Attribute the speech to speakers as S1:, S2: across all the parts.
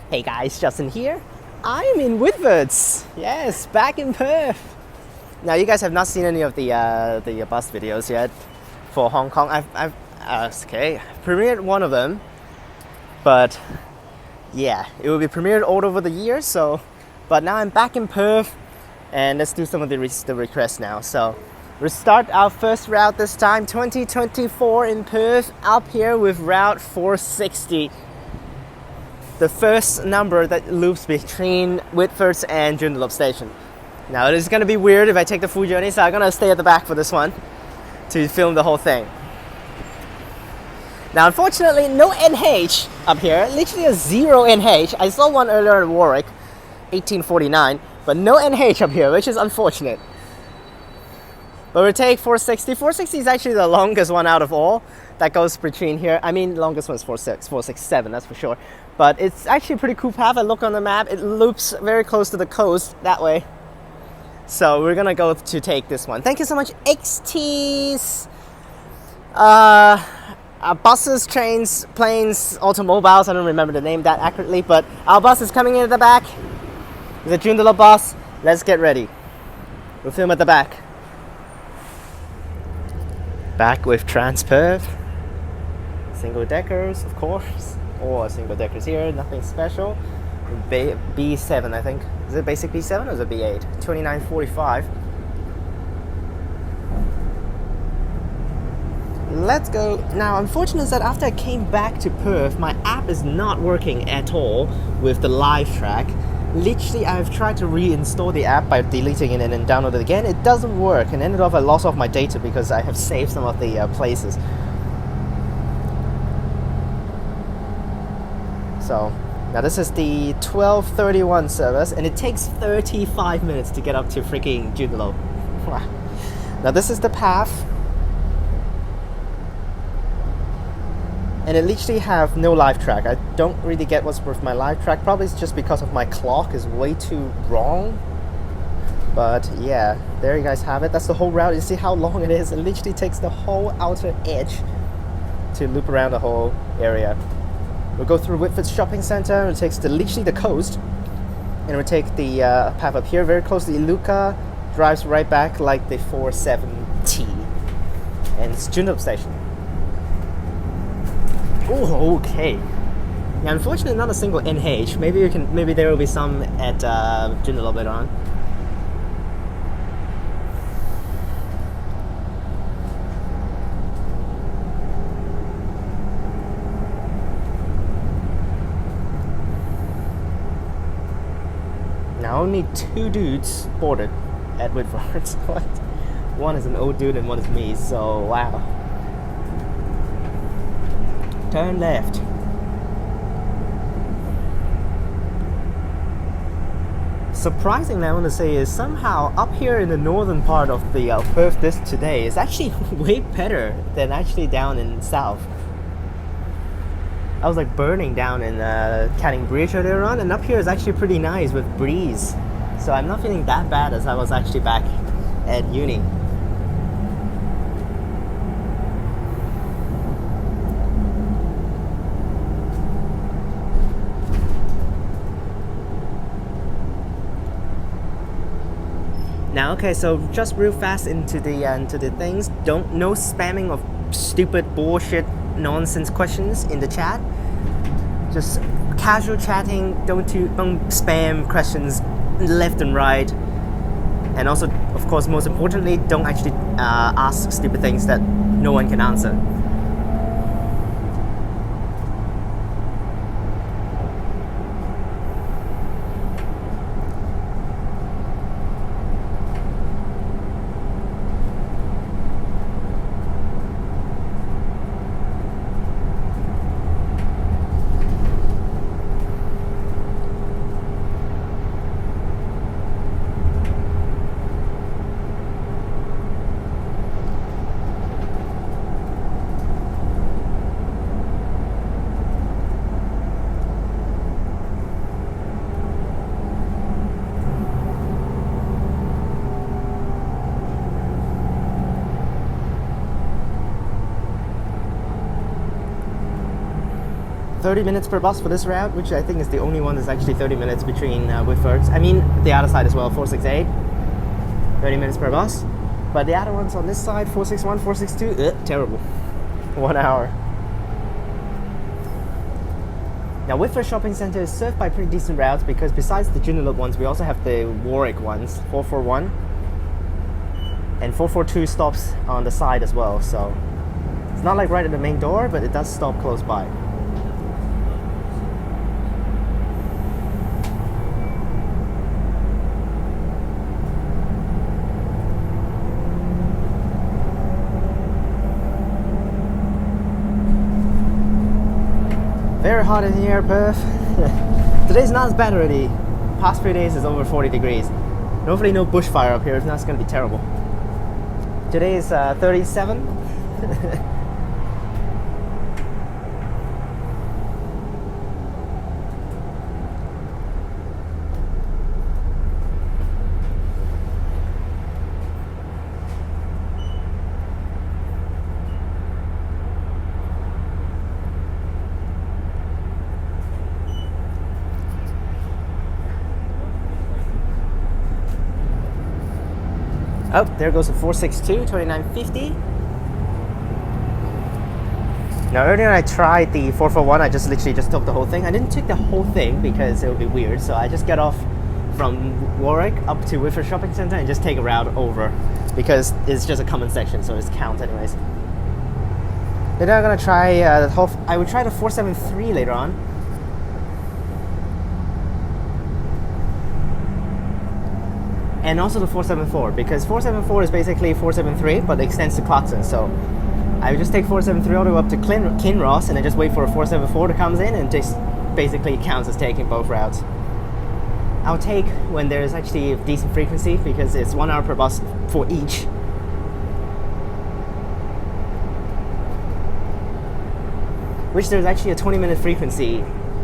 S1: Hey guys, Justin here. I'm in Whitfords. Yes, back in Perth. Now you guys have not seen any of the bus videos yet for Hong Kong. I've premiered one of them, but yeah, it will be premiered all over the year. So, but now I'm back in Perth, and let's do some of the requests now. So, we'll start our first route this time, 2024 in Perth, up here with Route 460. The first number that loops between Whitfords and Joondalup station. Now it is going to be weird if I take the full journey, so I'm going to stay at the back for this one to film the whole thing. Now unfortunately no NH up here, literally a zero NH. I saw one earlier at Warwick, 1849, but no NH up here, which is unfortunate. But we'll take 460. 460 is actually the longest one out of all that goes between here. I mean, longest one is 467, that's for sure. But it's actually a pretty cool path. I look on the map, it loops very close to the coast that way. So we're gonna go to take this one. Thank you so much, XTs. Buses, trains, planes, automobiles. I don't remember the name that accurately, but our bus is coming in at the back. It's a Joondalup bus. Let's get ready. We'll film at the back. Back with Transperth. Single deckers, of course. Or single deckers here, nothing special. B7, I think. Is it basic B7 or is it B8? 2945. Let's go. Now, unfortunate is that after I came back to Perth, my app is not working at all with the live track. Literally, I've tried to reinstall the app by deleting it and then download it again. It doesn't work, and ended up I lost all my data because I have saved some of the places. So now this is the 12:31 service, and it takes 35 minutes to get up to freaking Joondalup. Now this is the path, and it literally have no live track. I don't really get what's with my live track. Probably it's just because of my clock is way too wrong. But yeah, there you guys have it. That's the whole route. You see how long it is? It literally takes the whole outer edge to loop around the whole area. We'll go through Whitfords Shopping Centre. It takes literally the coast, and we'll take the path up here very close to Iluka. Drives right back like the 47T, and it's Joondalup station. Oh, okay. Yeah, unfortunately, not a single NH. Maybe there will be some at Joondalup later on. Now only two dudes boarded at Whitfords. What? One is an old dude and one is me, so wow. Turn left. Surprisingly, I want to say is somehow up here in the northern part of the Perth district today is actually way better than actually down in south. I was like burning down in Canning Bridge earlier on, and up here is actually pretty nice with breeze. So I'm not feeling that bad as I was actually back at uni. Now, okay, so just real fast into the things. No spamming of stupid bullshit nonsense questions in the chat. Just casual chatting. Don't spam questions left and right. And also, of course, most importantly, don't actually ask stupid things that no one can answer. 30 minutes per bus for this route, which I think is the only one that's actually 30 minutes between Whitfords. I mean, the other side as well, 468, 30 minutes per bus. But the other ones on this side, 461, 462, terrible. 1 hour. Now, Whitfords Shopping Centre is served by pretty decent routes because besides the Joondalup ones, we also have the Warwick ones, 441 and 442 stops on the side as well. So it's not like right at the main door, but it does stop close by. Very hot in here, Perth. Today's not as bad already. Past 3 days is over 40 degrees. Hopefully no bushfire up here, if not it's going to be terrible. Today is 37. Oh, there goes the 462, 2950. Now earlier I tried the 441, I just literally took the whole thing. I didn't take the whole thing because it would be weird, so I just get off from Warwick up to Whitfords Shopping Centre and just take a route over because it's just a common section, so it counts anyways. Then I'm gonna try I would try the 473 later on. And also the 474, because 474 is basically 473 but it extends to Clarkson, so I would just take 473 all the way up to Kinross and then just wait for a 474 to come in and just basically counts as taking both routes. I'll take when there's actually a decent frequency because it's 1 hour per bus for each. Which there's actually a 20-minute frequency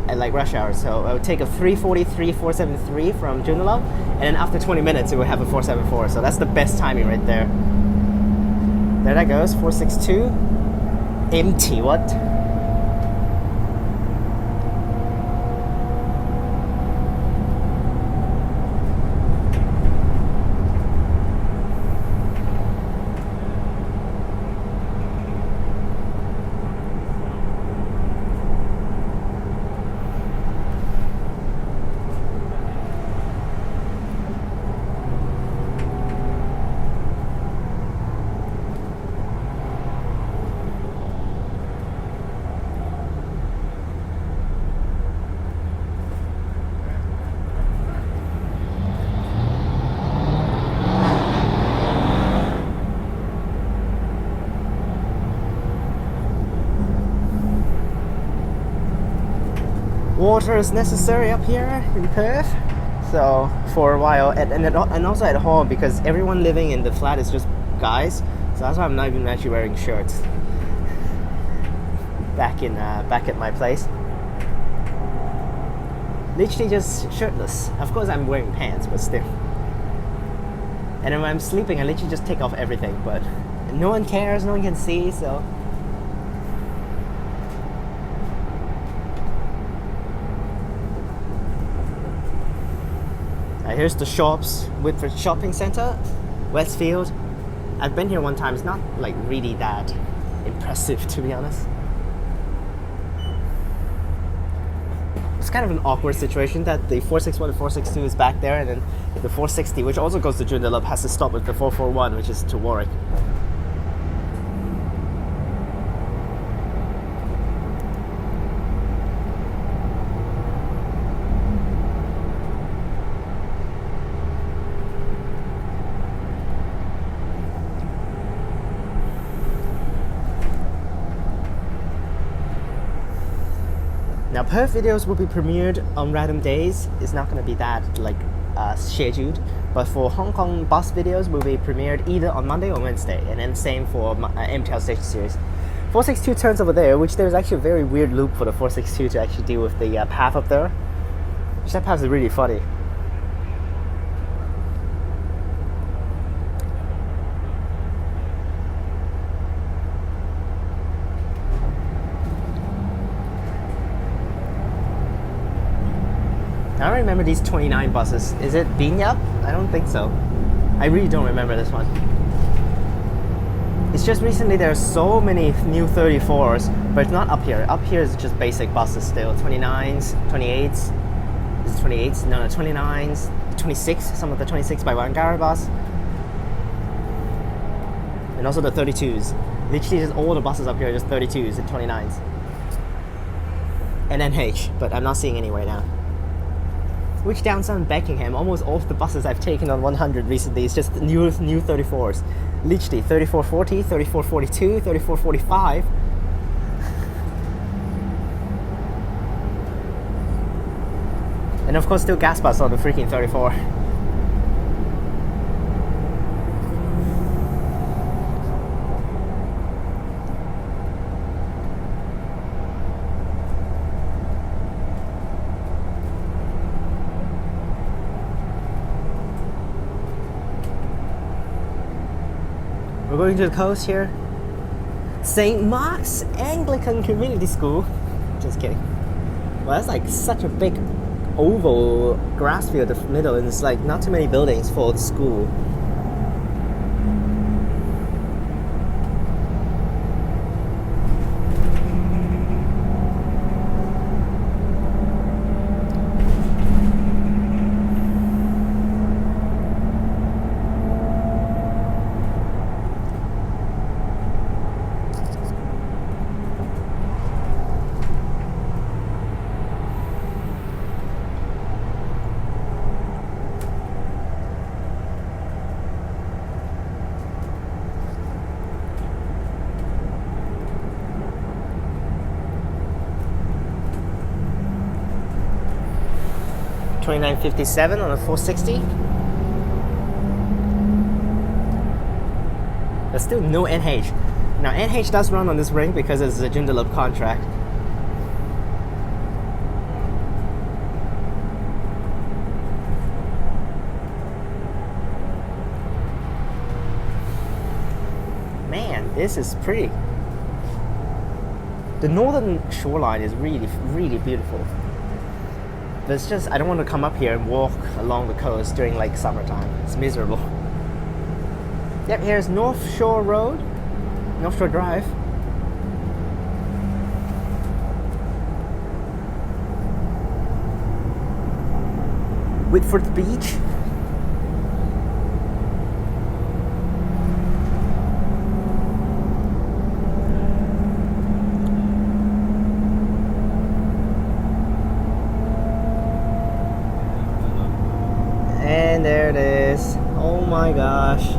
S1: at like rush hour, so I would take a 343, 473 from Joondalup, and then after 20 minutes it would have a 474, so that's the best timing right there. There that goes, 462, empty, what? Water is necessary up here in Perth, so for a while, and also at home because everyone living in the flat is just guys, so that's why I'm not even actually wearing shirts back at my place. Literally just shirtless. Of course I'm wearing pants, but still. And then when I'm sleeping, I literally just take off everything, but no one cares, no one can see, so. Here's the shops, Whitfords Shopping Centre, Westfield. I've been here one time, it's not like really that impressive to be honest. It's kind of an awkward situation that the 461 and 462 is back there, and then the 460, which also goes to Joondalup, has to stop at the 441, which is to Warwick. Now, Perth videos will be premiered on random days. It's not going to be that like scheduled, but for Hong Kong bus videos will be premiered either on Monday or Wednesday, and then same for MTL Station Series. 462 turns over there, which there's actually a very weird loop for the 462 to actually deal with the path up there. Which that path is really funny. I don't remember these 29 buses. Is it Binyap? I don't think so. I really don't remember this one. It's just recently there are so many new 34s, but it's not up here. Up here is just basic buses still. 29s, 28s. Is it 28s? No, 29s, 26. Some of the 26 by Wangara bus. And also the 32s. Literally just all the buses up here are just 32s and 29s. And NH, but I'm not seeing any right now. Which down south in Beckingham, almost all of the buses I've taken on 100 recently is just new 34s. Literally 3440, 3442, 3445. And of course still gas bus on the freaking 34. We're going to the coast here. St. Mark's Anglican Community School. Just kidding. Well, that's like such a big oval grass field in the middle, and it's like not too many buildings for the school. $29.57 on a 460. There's still no NH. Now NH does run on this ring because it's a Joondalup contract. Man, this is pretty. The northern shoreline is really, really beautiful. But it's just, I don't want to come up here and walk along the coast during like summertime. It's miserable. Yep, here's North Shore Road, North Shore Drive. Whitfords Beach. And there it is. Oh my gosh.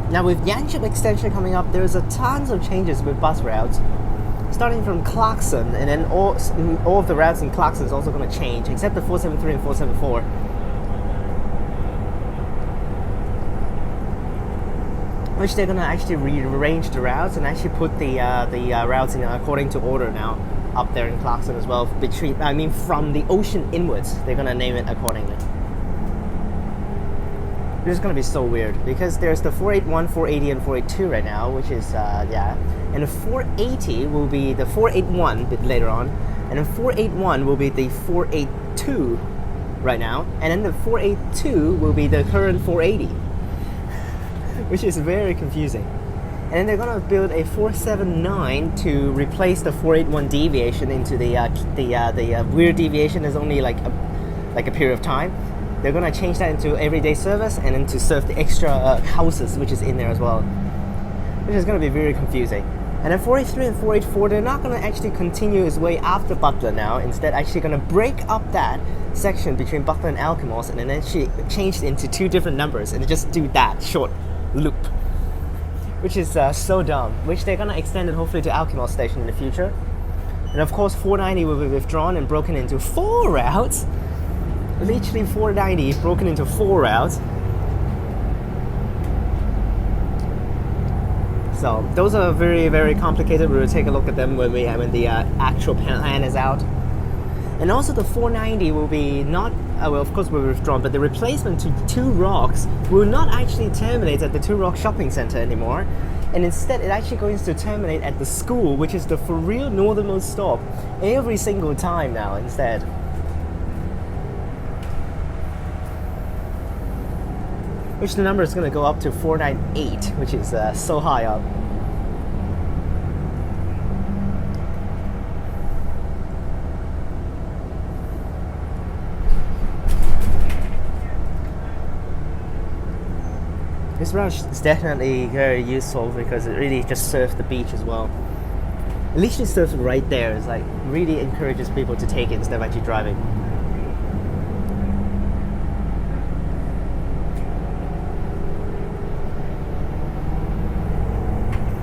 S1: Now with Yanchep extension coming up, there's a tons of changes with bus routes. Starting from Clarkson, and then all of the routes in Clarkson is also going to change, except the 473 and 474. Which they're going to actually rearrange the routes and actually put the routes in according to order now up there in Clarkson as well. From the ocean inwards, they're going to name it accordingly. This is going to be so weird because there's the 481, 480, and 482 right now, which is, and the 480 will be the 481 a bit later on, and then 481 will be the 482 right now, and then the 482 will be the current 480, which is very confusing. And then they're going to build a 479 to replace the 481 deviation into the weird deviation is only like a period of time. They're going to change that into everyday service and then to serve the extra houses which is in there as well, which is going to be very confusing. And then 483 and 484, they're not going to actually continue its way after Butler now. Instead, actually going to break up that section between Butler and Alkimos and then actually change it into two different numbers and just do that short loop, which is so dumb, which they're going to extend it hopefully to Alkimos station in the future. And of course 490 will be withdrawn and broken into 4 routes. Literally 490 broken into 4 routes. So those are very, very complicated. We will take a look at them when the actual plan is out. And also the 490 will be not, well, of course we'll be withdrawn, but the replacement to Two Rocks will not actually terminate at the Two Rocks shopping center anymore. And instead it actually going to terminate at the school, which is the for real northernmost stop, every single time now instead. Which the number is going to go up to 498, which is so high up. This route is definitely very useful because it really just serves the beach as well. At least it serves right there. It's like really encourages people to take it instead of actually driving.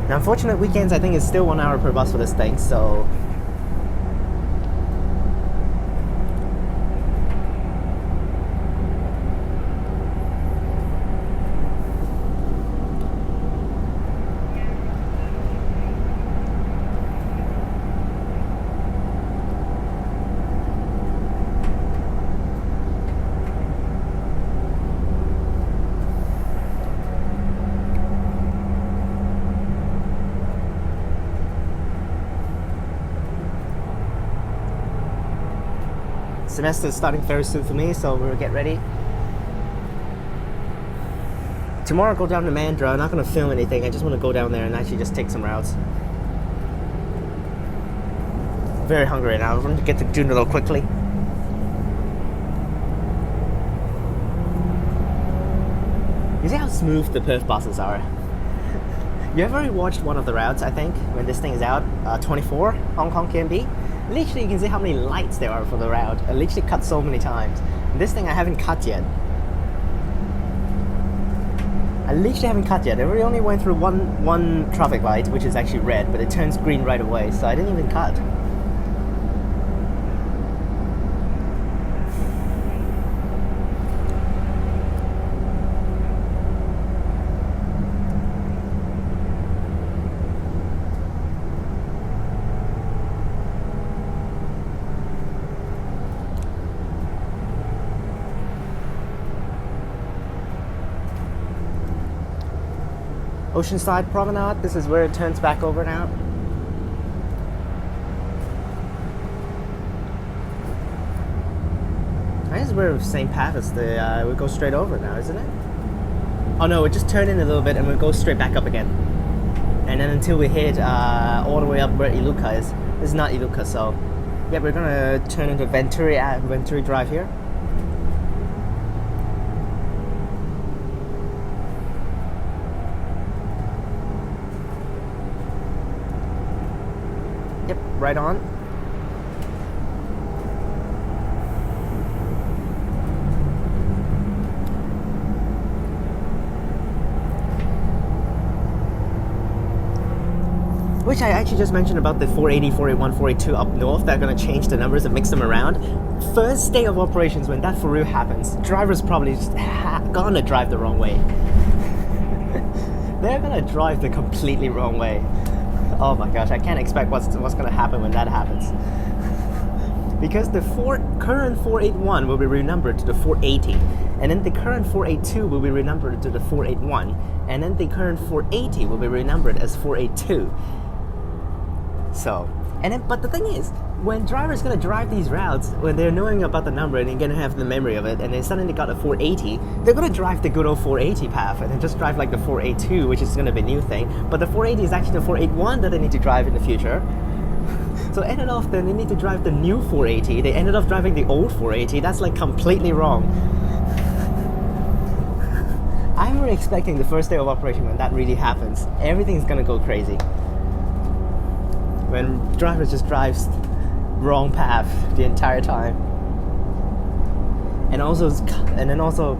S1: Now, unfortunate weekends, I think it's still 1 hour per bus for this thing, so. Semester is starting very soon for me, so we'll get ready. Tomorrow I'll go down to Mandurah. I'm not going to film anything. I just want to go down there and actually just take some routes. Very hungry now. I want to get to Joondalup quickly. You see how smooth the Perth buses are? You ever watched one of the routes, I think, when this thing is out? 24, Hong Kong KMB? Literally, you can see how many lights there are for the route. I literally cut so many times. This thing I haven't cut yet. I literally haven't cut yet. I really only went through one traffic light, which is actually red, but it turns green right away, so I didn't even cut. Oceanside Promenade, this is where it turns back over now. This is where the same path as the, we go straight over now, isn't it? Oh no, we just turn in a little bit and we go straight back up again. And then until we hit all the way up where Iluka is. This is not Iluka, so yeah, we're gonna turn into Venturi Drive here. Yep, right on. Which I actually just mentioned about the 480, 481, 482 up north. They're going to change the numbers and mix them around. First day of operations, when that for real happens, drivers probably just gonna drive the wrong way. They're gonna drive the completely wrong way. Oh my gosh, I can't expect what's gonna happen when that happens. Because the current 481 will be renumbered to the 480, and then the current 482 will be renumbered to the 481, and then the current 480 will be renumbered as 482. So, and then, but the thing is, when drivers gonna drive these routes, when they're knowing about the number and they're gonna have the memory of it, and they suddenly got a 480, they're gonna drive the good old 480 path, and then just drive like the 482, which is gonna be a new thing. But the 480 is actually the 481 that they need to drive in the future. So ended off, then they need to drive the new 480. They ended up driving the old 480. That's like completely wrong. I'm really expecting the first day of operation when that really happens, everything's gonna go crazy. When drivers just drives wrong path the entire time, and then also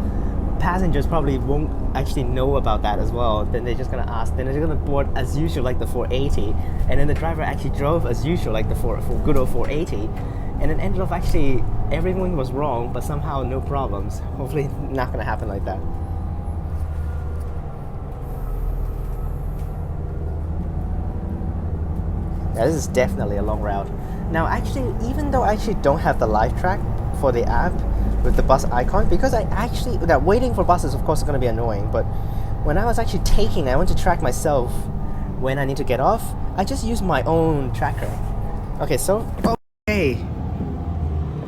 S1: passengers probably won't actually know about that as well. Then they're just gonna ask. Then they're gonna board as usual like the 480, and then the driver actually drove as usual like the good old 480, and then ended up actually everything was wrong, but somehow no problems. Hopefully, not gonna happen like that. Yeah, this is definitely a long route. Now, actually, even though I actually don't have the live track for the app with the bus icon, because I actually, now waiting for buses, of course, is going to be annoying, but when I was actually taking, I want to track myself when I need to get off, I just use my own tracker. Okay, so, okay. I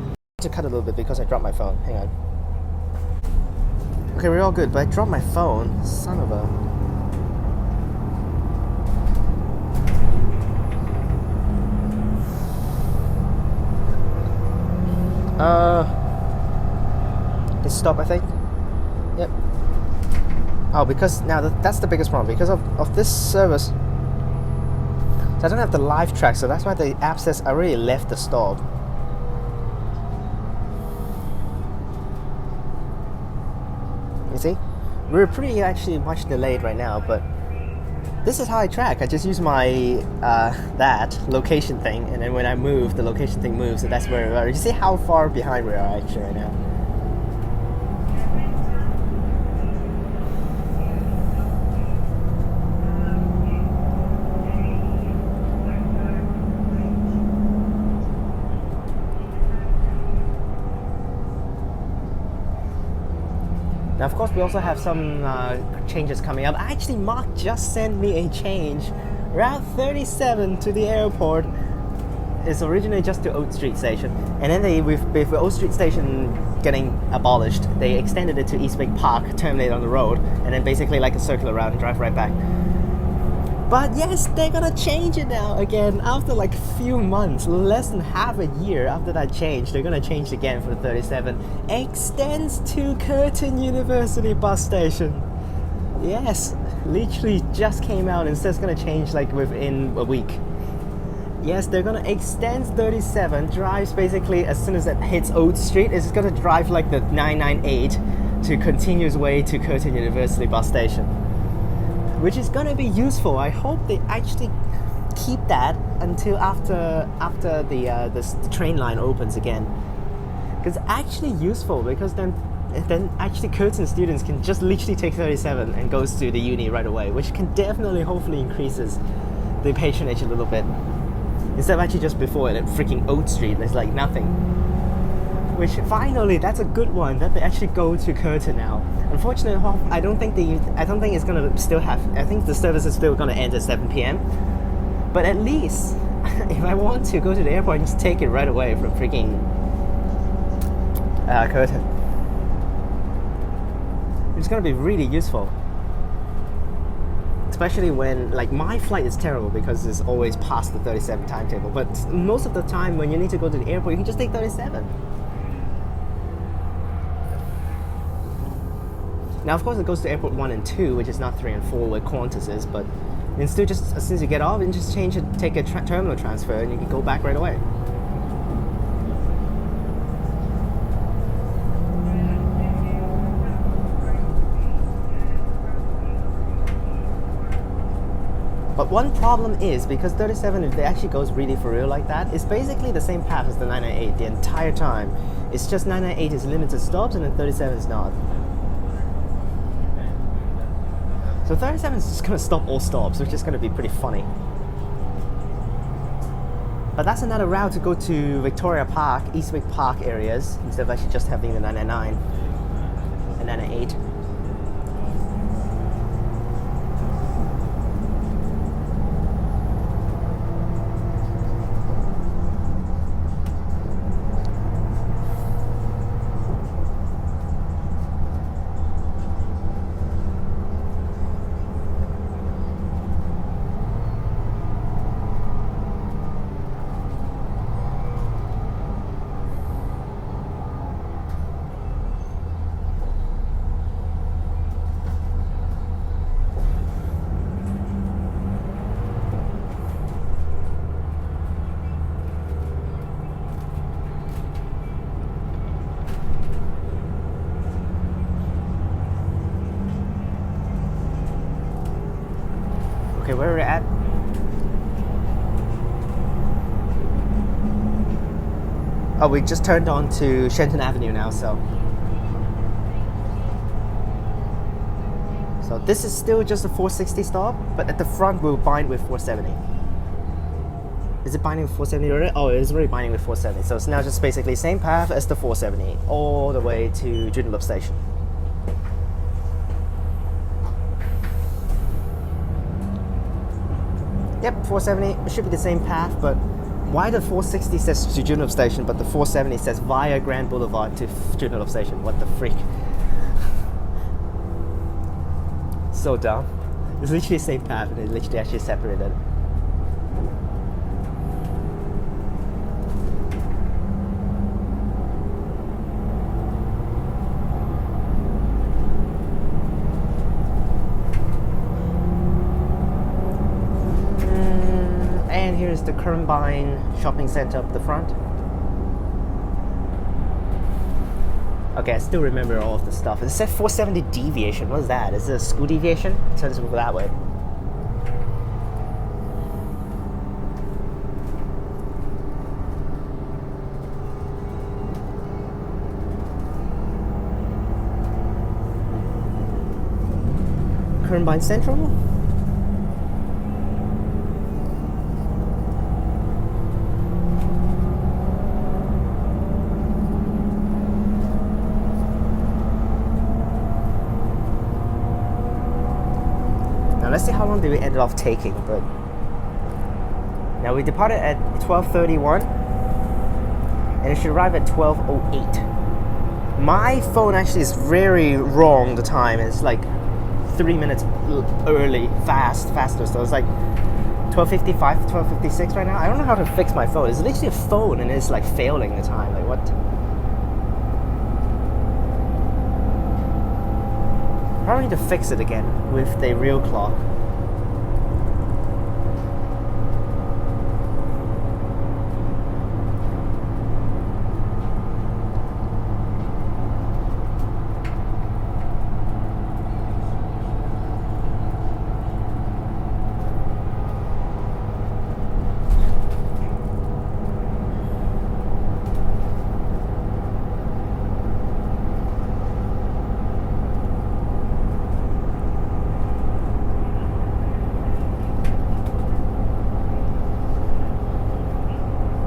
S1: need to cut a little bit because I dropped my phone. Hang on. Okay, we're all good, but I dropped my phone. Son of a... It stopped, I think. Yep. Oh, because now that's the biggest problem. Because of this service, so I don't have the live track, so that's why the app says I already left the stop. You see? We're pretty actually much delayed right now, but this is how I track. I just use my that location thing, and then when I move, the location thing moves, and that's where we are. You see how far behind we are actually right now. Now, of course, we also have some changes coming up. Actually, Mark just sent me a change. Route 37 to the airport is originally just to Oak Street Station. And then with Oak Street Station getting abolished, they extended it to Eastwick Park, terminate on the road, and then basically like a circular route and drive right back. But yes, they're gonna change it now again after like a few months, less than half a year after that change. They're gonna change again for the 37. Extends to Curtin University bus station. Yes, literally just came out and says it's gonna change like within a week. Yes, they're gonna extend 37, drives basically as soon as it hits Old Street, it's gonna drive like the 998 to continuous way to Curtin University bus station, which is gonna be useful. I hope they actually keep that until after the train line opens again, because it's actually useful, because then actually Curtin students can just literally take 37 and goes to the uni right away, which can definitely hopefully increases the patronage a little bit, instead of actually just before it at freaking Oak Street there's like nothing. Which finally, that's a good one, that they actually go to Curtin now. Unfortunately, I don't think it's gonna still have. I think the service is still gonna end at 7 p.m. But at least, if I want to go to the airport, I just take it right away from freaking Curtin. It's gonna be really useful, especially when like my flight is terrible because it's always past the 37 timetable. But most of the time, when you need to go to the airport, you can just take 37. Now, of course, it goes to airport 1 and 2, which is not 3 and 4 where Qantas is, but then still, just as soon as you get off, you just change it, take a terminal transfer, and you can go back right away. But one problem is, because 37, if it actually goes really for real like that, it's basically the same path as the 998 the entire time. It's just 998 is limited stops, and then 37 is not. So 37 is just going to stop all stops, which is going to be pretty funny. But that's another route to go to Victoria Park, Eastwick Park areas, instead of actually just having the 999 and 998. Okay, where are we at? Oh, we just turned on to Shenton Avenue now, so this is still just a 460 stop, but at the front we'll bind with 470. Is it binding with 470 already? Oh, it is already binding with 470. So it's now just basically same path as the 470 all the way to Joondalup station. Yep, 470 should be the same path, but why the 460 says to Joondalup station, but the 470 says via Grand Boulevard to Joondalup station? What the freak? So dumb. It's literally the same path, and it's literally actually separated. And here's the Combine shopping center up the front. Okay, I still remember all of the stuff. It said 470 deviation. What's that? Is it a school deviation? Turns over that way. Combine Central? Now let's see how long did we end off taking, but now we departed at 12:31 and it should arrive at 12:08. My phone actually is very wrong the time. It's like 3 minutes early, faster. So it's like 12:55, 12:56 right now. I don't know how to fix my phone. It's literally a phone and it's like failing the time. Like what? Probably need to fix it again with the real clock.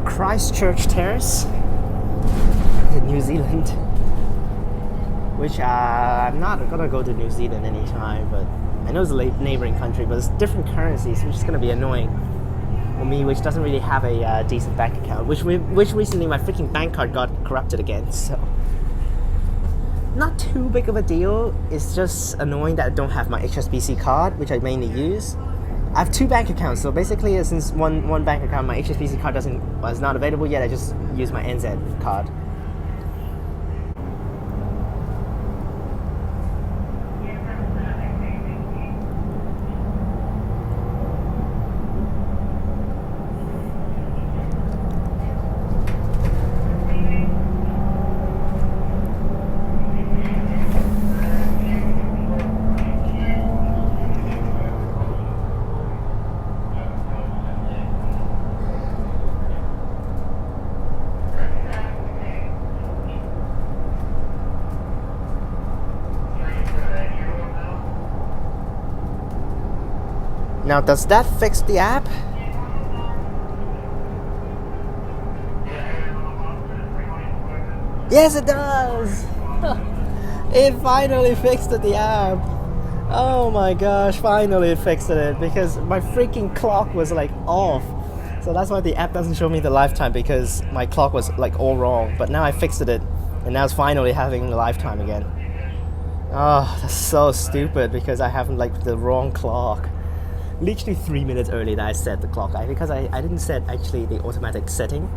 S1: Christchurch Terrace in New Zealand, which I'm not gonna go to New Zealand anytime, but I know it's a neighboring country, but it's different currencies, which is gonna be annoying for me, which doesn't really have a decent bank account, which recently my freaking bank card got corrupted again, so not too big of a deal. It's just annoying that I don't have my HSBC card, which I mainly use. I have two bank accounts, so basically since one bank account, my HSBC card was not available yet, I just use my NZ card. Now, does that fix the app? Yes, it does! It finally fixed the app. Oh my gosh, finally it fixed it, because my freaking clock was like off. So that's why the app doesn't show me the lifetime, because my clock was like all wrong. But now I fixed it, and now it's finally having the lifetime again. Oh, that's so stupid, because I have like the wrong clock. Literally 3 minutes early that I set the clock, because I didn't set actually the automatic setting.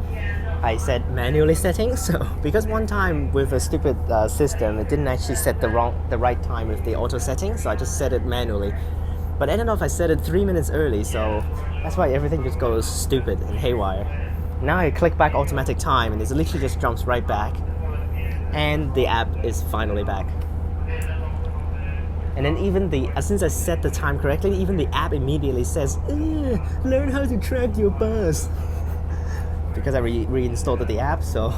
S1: I set manually setting, so because one time with a stupid system, it didn't actually set the right time with the auto setting, so I just set it manually. But ended up I set it 3 minutes early, so that's why everything just goes stupid and haywire. Now I click back automatic time and it literally just jumps right back, and the app is finally back. And then even since I set the time correctly, even the app immediately says, learn how to track your bus. Because I reinstalled the app, so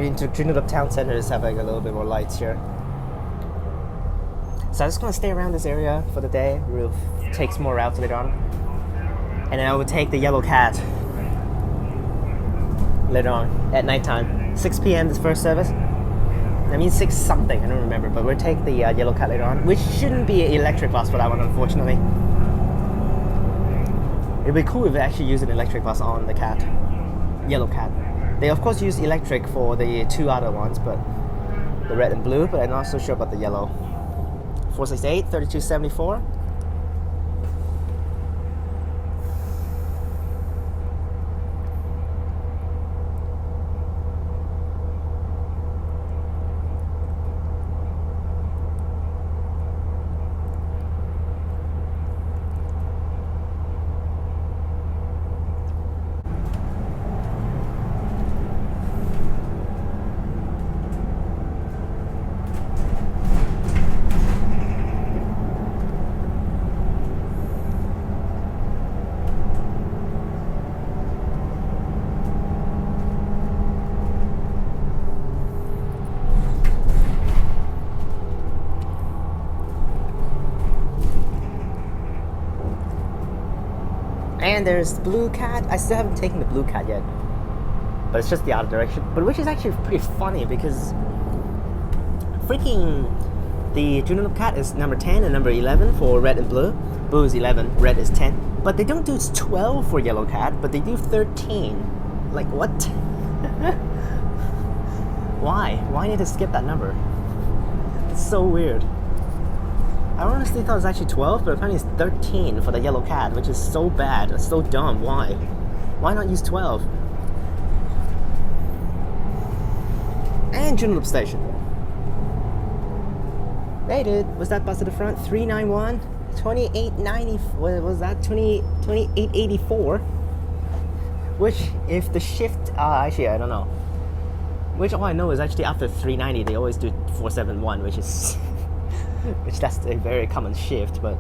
S1: into Joondalup town center is having a little bit more lights here. So I'm just gonna stay around this area for the day. We'll take some more routes later on. And then I will take the yellow cat later on at nighttime. 6 p.m. this first service. I mean 6 something, I don't remember, but we'll take the yellow cat later on, which shouldn't be an electric bus for that one, unfortunately. It'd be cool if they actually use an electric bus on the cat, yellow cat. They of course use electric for the 2 other ones, but the red and blue, but I'm not so sure about the yellow. 468, 3274. And there's the blue cat. I still haven't taken the blue cat yet, but it's just the other direction. But which is actually pretty funny because freaking the Joondalup cat is number 10 and number 11 for red and blue. Blue is 11, red is 10. But they don't do 12 for yellow cat, but they do 13. Like what? Why? Why need to skip that number? It's so weird. I honestly thought it was actually 12, but apparently it's 13 for the yellow cat, which is so bad. It's so dumb. Why? Why not use 12? And Joondalup station. Hey dude, was that bus at the front? 391, 2890, what was that? 2884? Which, if the shift, actually I don't know. Which all I know is actually after 390 they always do 471, which is... which that's a very common shift, but...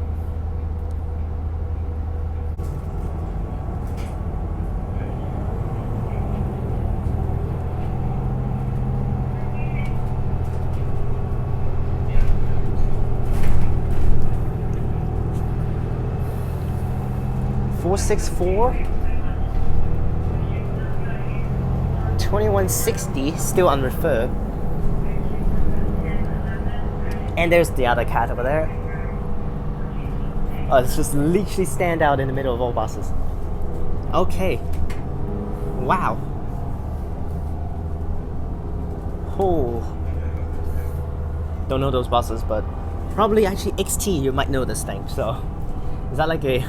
S1: $464, $2160, still unreferred. And there's the other cat over there. Oh, it's just literally stand out in the middle of all buses. Okay. Wow. Oh. Don't know those buses, but probably actually XT, you might know this thing. So, is that like a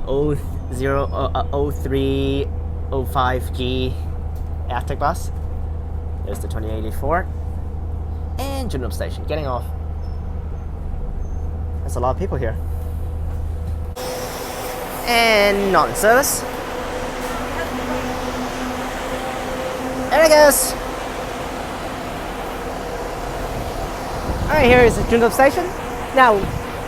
S1: 0305G Arctic bus? There's the 2084. And Joondalup station, getting off. There's a lot of people here. And not in service. There it goes. Alright, here is the Joondalup station. Now,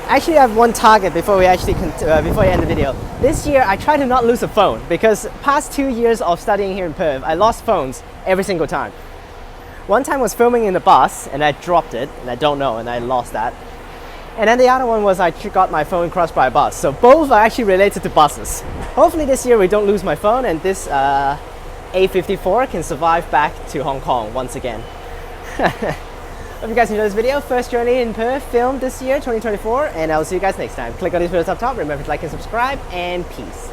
S1: actually I have one target before we actually before I end the video. This year I try to not lose a phone because past 2 years of studying here in Perth, I lost phones every single time. One time I was filming in the bus and I dropped it and I don't know and I lost that. And then the other one was I got my phone crushed by a bus. So both are actually related to buses. Hopefully this year we don't lose my phone and this A54 can survive back to Hong Kong once again. Hope you guys enjoyed this video. First journey in Perth filmed this year, 2024, and I'll see you guys next time. Click on these videos up top. Remember to like and subscribe, and peace.